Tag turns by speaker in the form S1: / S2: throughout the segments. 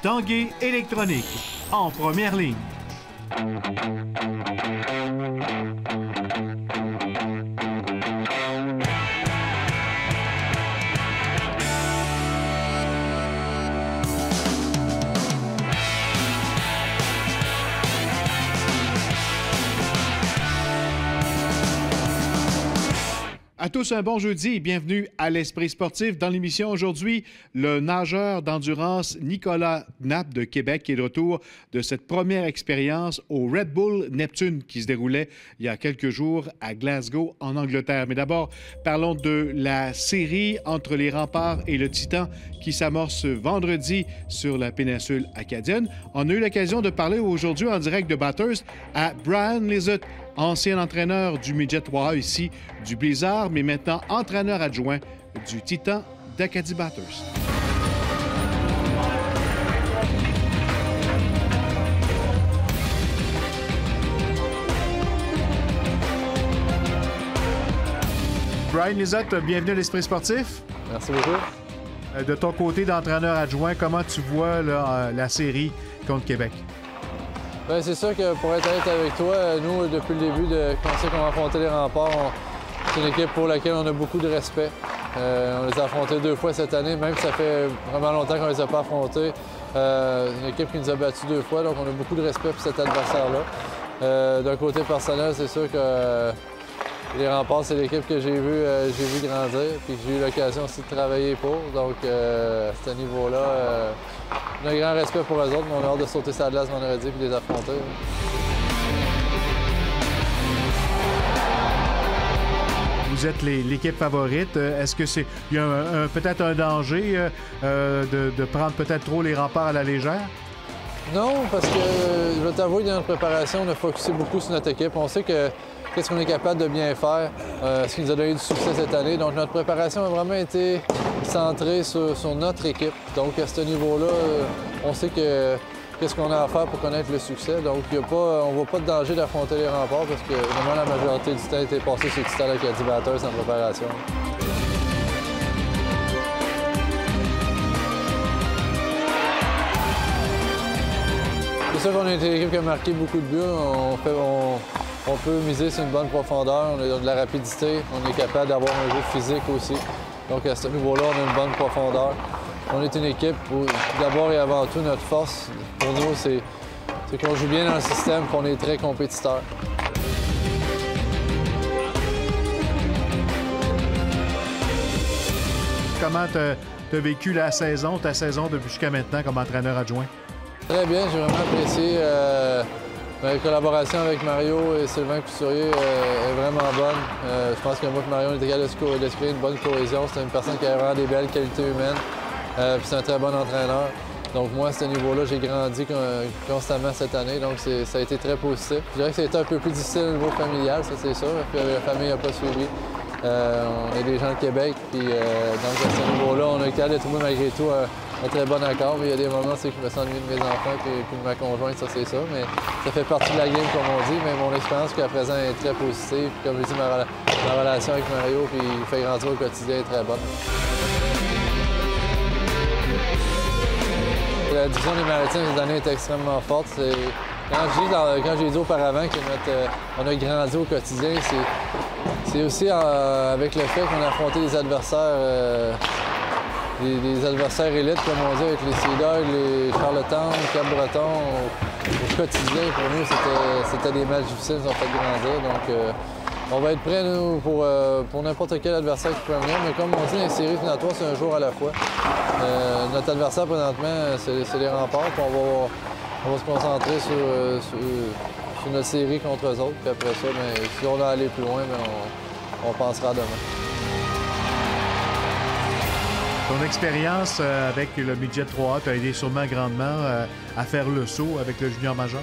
S1: Tanguay électronique, en première ligne. À tous un bon jeudi et bienvenue à l'Esprit sportif. Dans l'émission aujourd'hui, le nageur d'endurance Nicolas Knapp de Québec est de retour de cette première expérience au Red Bull Neptune qui se déroulait il y a quelques jours à Glasgow, en Angleterre. Mais d'abord, parlons de la série entre les Remparts et le Titan qui s'amorce vendredi sur la péninsule acadienne. On a eu l'occasion de parler aujourd'hui en direct de Bathurst à Brian Lizotte, ancien entraîneur du Midget 3A ici du Blizzard, mais maintenant entraîneur adjoint du Titan d'Acadie Bathurst. Brian Lizotte, bienvenue à l'Esprit sportif.
S2: Merci beaucoup.
S1: De ton côté d'entraîneur adjoint, comment tu vois là, la série contre Québec?
S2: Bien, c'est sûr que pour être honnête avec toi, nous, depuis le début, quand on sait qu'on va affronter les Remparts, c'est une équipe pour laquelle on a beaucoup de respect. On les a affrontés 2 fois cette année, même si ça fait vraiment longtemps qu'on ne les a pas affrontés. Une équipe qui nous a battus 2 fois, donc on a beaucoup de respect pour cet adversaire-là. D'un côté personnel, c'est sûr que les Remparts, c'est l'équipe que j'ai vu grandir, puis que j'ai eu l'occasion aussi de travailler pour. Donc, à ce niveau-là, on a un grand respect pour eux autres, mais on a hâte de sauter sa glace vendredi et de les affronter.
S1: Vous êtes l'équipe favorite. Est-ce que il y a peut-être un danger de prendre peut-être trop les Remparts à la légère?
S2: Non, parce que je vais t'avouer, dans notre préparation, on a focusé beaucoup sur notre équipe. On sait qu'est-ce qu'on est capable de bien faire, ce qui nous a donné du succès cette année. Donc, notre préparation a vraiment été centrée sur notre équipe. Donc, à ce niveau-là, on sait qu'est-ce qu'on a à faire pour connaître le succès. Donc, on ne voit pas de danger d'affronter les Remparts parce que vraiment la majorité du temps a été passée sur le Titan d'Acadie Bathurst en préparation. C'est sûr qu'on a été l'équipe qui a marqué beaucoup de buts. On peut miser sur une bonne profondeur, on a de la rapidité, on est capable d'avoir un jeu physique aussi. Donc à ce niveau-là, on a une bonne profondeur. On est une équipe où, d'abord et avant tout, notre force, pour nous, c'est qu'on joue bien dans le système, qu'on est très compétiteur.
S1: Comment tu as vécu ta saison depuis jusqu'à maintenant comme entraîneur adjoint?
S2: Très bien, j'ai vraiment apprécié. La collaboration avec Mario et Sylvain Couturier est vraiment bonne. Je pense que moi et Mario, on était capable de se créer une bonne cohésion. C'est une personne qui a vraiment des belles qualités humaines. Puis c'est un très bon entraîneur. Donc moi, à ce niveau-là, j'ai grandi constamment cette année. Donc ça a été très positif. Je dirais que c'était un peu plus difficile au niveau familial, ça c'est sûr. Puis la famille n'a pas suivi. On est des gens de Québec. Puis donc à ce niveau-là, on a été capable de trouver malgré tout un très bon accord, mais il y a des moments c'est que je me sens ennuyé de mes enfants et de ma conjointe, ça c'est ça, mais ça fait partie de la game comme on dit, mais mon expérience jusqu'à présent est très positive. Puis, comme je dis, ma relation avec Mario puis il fait grandir au quotidien est très bonne. La division des Maritimes cette année est extrêmement forte. Quand j'ai dit auparavant qu'on a grandi au quotidien, c'est aussi avec le fait qu'on a affronté des adversaires des adversaires élites, comme on dit, avec les Sea Dogs, les Charlottetown, Cap-Breton. Au quotidien, pour nous, c'était des matchs difficiles, ils ont fait grandir. Donc, on va être prêts, nous, pour n'importe quel adversaire qui peut venir. Mais comme on dit, les séries éliminatoires, c'est un jour à la fois. Notre adversaire, présentement, c'est les Remparts. Puis on va se concentrer sur notre série contre eux autres. Puis après ça, si on doit aller plus loin, on pensera demain.
S1: Ton expérience avec le Midget 3A t'a aidé sûrement grandement à faire le saut avec le junior majeur?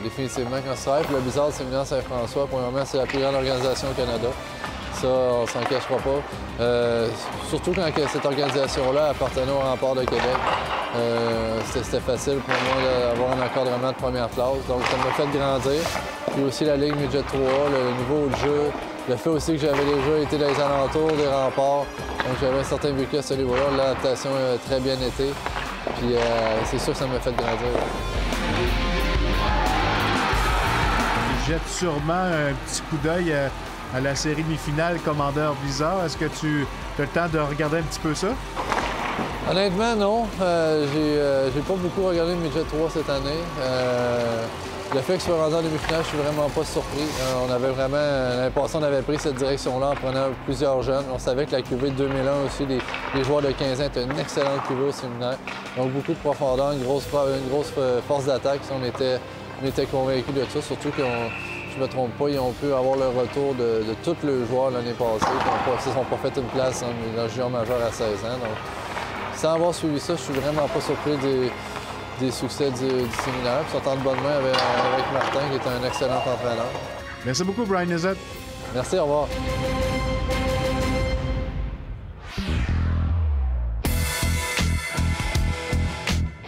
S2: Définitivement, quand tu travailles pour le Blizzard Séminaire Saint-François, premièrement, c'est la plus grande organisation au Canada. Ça, on ne s'en cachera pas. Surtout quand cette organisation-là appartenait au Rempart de Québec. C'était facile pour moi d'avoir un encadrement de première classe. Donc, ça m'a fait grandir. Puis aussi la Ligue Midget 3A, le niveau de jeu, le fait aussi que j'avais déjà été dans les alentours des Remparts. Donc, j'avais un certain vécu à ce niveau-là. L'adaptation a très bien été. Puis c'est sûr que ça m'a fait grandir.
S1: Tu jettes sûrement un petit coup d'œil à la série demi-finale Commandeur Blizzard. Est-ce que tu as le temps de regarder un petit peu ça?
S2: Honnêtement, non. J'ai pas beaucoup regardé le Midget 3 cette année. Le fait que je sois rendu en demi-finale, je suis vraiment pas surpris. On avait vraiment, l'année passée, on avait pris cette direction-là en prenant plusieurs jeunes. On savait que la QV de 2001 aussi, les joueurs de 15 ans étaient une excellente QV au séminaire. Donc beaucoup de profondeur, une grosse force d'attaque. On était convaincus de ça, surtout que je me trompe pas, ils ont pu avoir le retour de tous les joueurs l'année passée. Ils ne sont pas fait une place dans le junior majeur à 16 ans. Donc, sans avoir suivi ça, je suis vraiment pas surpris des succès du séminaire. Puis, ils sont en bonne main avec Martin, qui est un excellent entraîneur.
S1: Merci beaucoup, Brian Nezet.
S2: Merci, au revoir.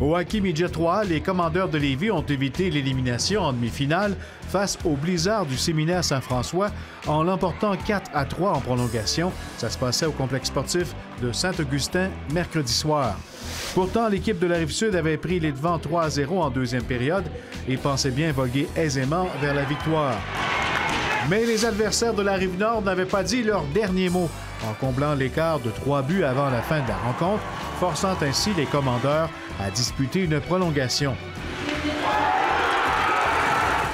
S1: Au hockey Midget 3, les Commandeurs de Lévis ont évité l'élimination en demi-finale face aux Blizzards du séminaire Saint-François en l'emportant 4-3 en prolongation. Ça se passait au complexe sportif de Saint-Augustin mercredi soir. Pourtant, l'équipe de la Rive-Sud avait pris les devants 3-0 en deuxième période et pensait bien voguer aisément vers la victoire. Mais les adversaires de la Rive-Nord n'avaient pas dit leur dernier mot en comblant l'écart de 3 buts avant la fin de la rencontre, forçant ainsi les Commandeurs à disputer une prolongation.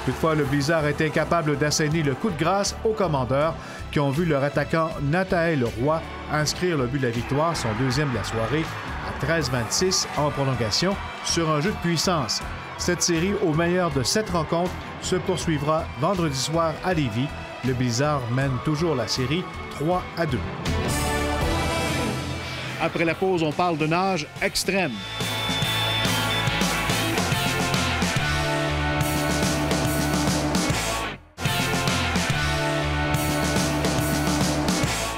S1: Toutefois, le Blizzard est incapable d'asséner le coup de grâce aux Commandeurs qui ont vu leur attaquant Nathaël Roy inscrire le but de la victoire, son deuxième de la soirée, à 13-26 en prolongation sur un jeu de puissance. Cette série, au meilleur de 7 rencontres, se poursuivra vendredi soir à Lévis. Le Blizzard mène toujours la série 3-2. Après la pause, on parle de nage extrême.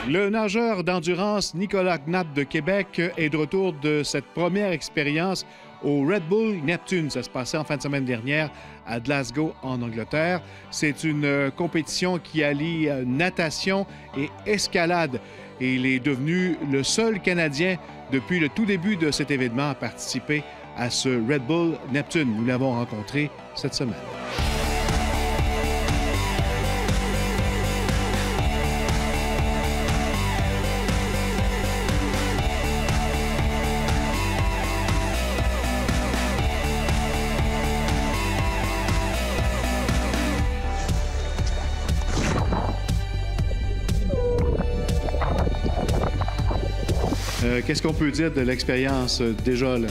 S1: Le nageur d'endurance Nicolas Knapp de Québec est de retour de cette première expérience au Red Bull Neptune. Ça se passait en fin de semaine dernière à Glasgow, en Angleterre. C'est une compétition qui allie natation et escalade. Et il est devenu le seul Canadien depuis le tout début de cet événement à participer à ce Red Bull Neptune. Nous l'avons rencontré cette semaine. Qu'est-ce qu'on peut dire de l'expérience déjà là?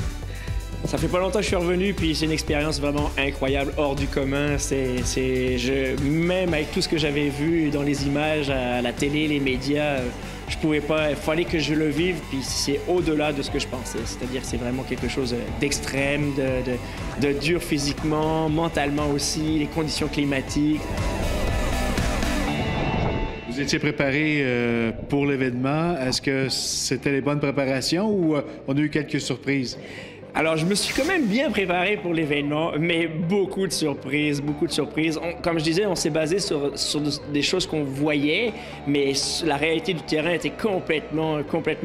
S3: Ça fait pas longtemps que je suis revenu, puis c'est une expérience vraiment incroyable, hors du commun. Même avec tout ce que j'avais vu dans les images, à la télé, les médias, je pouvais pas. Il fallait que je le vive, puis c'est au-delà de ce que je pensais. C'est-à-dire que c'est vraiment quelque chose d'extrême, de dur physiquement, mentalement aussi, les conditions climatiques.
S1: Vous étiez préparé pour l'événement. Est-ce que c'était les bonnes préparations ou on a eu quelques surprises?
S3: Alors, je me suis quand même bien préparé pour l'événement, mais beaucoup de surprises, beaucoup de surprises. Comme je disais, on s'est basé sur des choses qu'on voyait, mais la réalité du terrain était complètement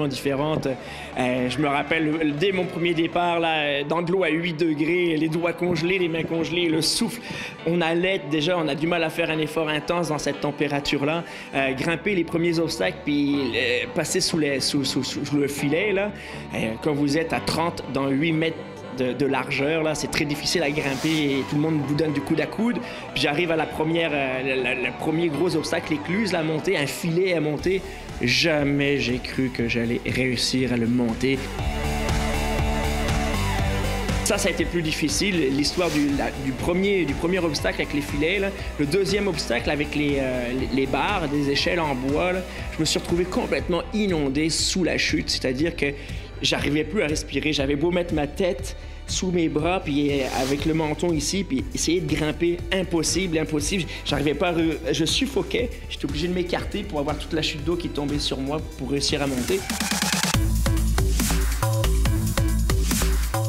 S3: différente. Je me rappelle, dès mon premier départ, là, dans de l'eau à 8 degrés, les doigts congelés, les mains congelées, le souffle, on allait déjà, on a du mal à faire un effort intense dans cette température-là. Grimper les premiers obstacles, puis passer sous le filet, là, quand vous êtes à 30 dans 8 mètres de largeur, là, c'est très difficile à grimper et tout le monde vous donne du coude à coude. Puis j'arrive à le premier gros obstacle, l'écluse, la montée, un filet à monter. Jamais j'ai cru que j'allais réussir à le monter. Ça a été plus difficile, l'histoire du premier obstacle avec les filets. Là. Le deuxième obstacle avec les barres, des échelles en bois, là, je me suis retrouvé complètement inondé sous la chute, c'est-à-dire que j'arrivais plus à respirer. J'avais beau mettre ma tête sous mes bras, puis avec le menton ici, puis essayer de grimper, impossible. J'arrivais pas je suffoquais. J'étais obligé de m'écarter pour avoir toute la chute d'eau qui tombait sur moi pour réussir à monter.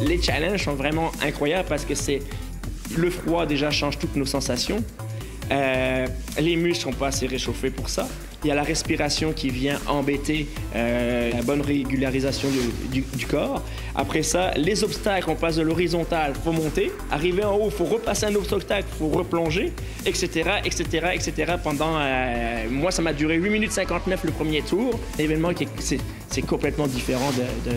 S3: Les challenges sont vraiment incroyables parce que le froid déjà change toutes nos sensations. Les muscles sont pas assez réchauffés pour ça. Il y a la respiration qui vient embêter la bonne régularisation du corps. Après ça, les obstacles, on passe de l'horizontal, il faut monter. Arriver en haut, il faut repasser un autre obstacle, il faut replonger, etc., etc., etc. Pendant, moi, ça m'a duré 8 minutes 59 le premier tour. L'événement, c'est complètement différent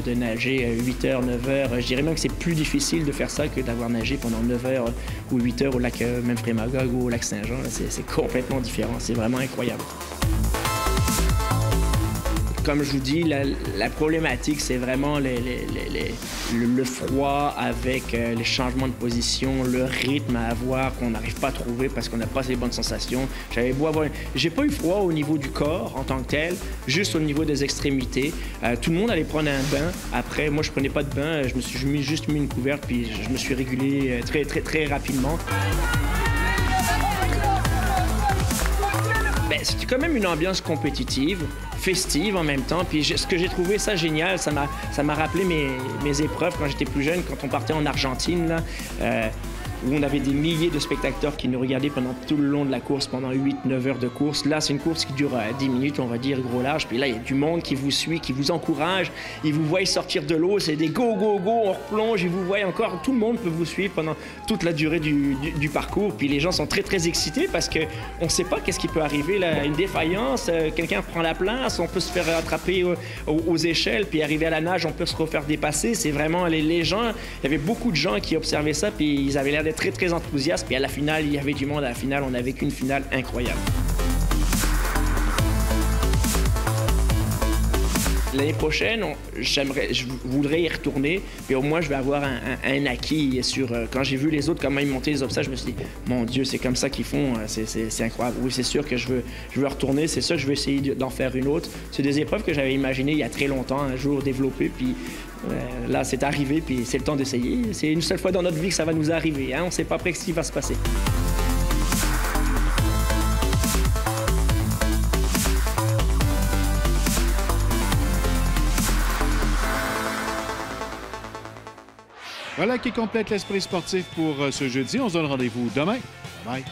S3: de nager 8 heures, 9 heures. Je dirais même que c'est plus difficile de faire ça que d'avoir nagé pendant 9 heures ou 8 heures au lac Memphremagog ou au lac Saint-Jean. C'est complètement différent. C'est vraiment incroyable. Comme je vous dis, la problématique, c'est vraiment le froid avec les changements de position, le rythme à avoir qu'on n'arrive pas à trouver parce qu'on n'a pas les bonnes sensations. J'ai pas eu froid au niveau du corps en tant que tel, juste au niveau des extrémités. Tout le monde allait prendre un bain. Après, moi, je prenais pas de bain. Je me suis juste mis une couverte puis je me suis régulé très, très, très rapidement. C'était quand même une ambiance compétitive, festive en même temps. Puis ce que j'ai trouvé ça génial, ça m'a rappelé mes épreuves quand j'étais plus jeune, quand on partait en Argentine, là, où on avait des milliers de spectateurs qui nous regardaient pendant tout le long de la course, pendant 8-9 heures de course. Là, c'est une course qui dure 10 minutes, on va dire, gros large. Puis là, il y a du monde qui vous suit, qui vous encourage. Ils vous voient sortir de l'eau, c'est des go, go, go, on replonge, ils vous voient encore. Tout le monde peut vous suivre pendant toute la durée du parcours. Puis les gens sont très, très excités parce qu'on ne sait pas qu'est-ce qui peut arriver. Là, une défaillance, quelqu'un prend la place, on peut se faire attraper aux échelles, puis arriver à la nage, on peut se refaire dépasser. C'est vraiment les gens, il y avait beaucoup de gens qui observaient ça, puis ils avaient l'air d'être très, très enthousiastes. Puis à la finale, il y avait du monde. À la finale, on a vécu une finale incroyable. L'année prochaine, je voudrais y retourner, puis au moins je vais avoir un acquis sur... Quand j'ai vu les autres, comment ils montaient les obstacles, je me suis dit, mon Dieu, c'est comme ça qu'ils font, c'est incroyable. Oui, c'est sûr que je veux retourner, c'est sûr que je vais essayer d'en faire une autre. C'est des épreuves que j'avais imaginées il y a très longtemps, un jour développer, puis là, c'est arrivé, puis c'est le temps d'essayer. C'est une seule fois dans notre vie que ça va nous arriver, hein? On ne sait pas après ce qui va se passer.
S1: Voilà qui complète l'esprit sportif pour ce jeudi. On se donne rendez-vous demain. Bye.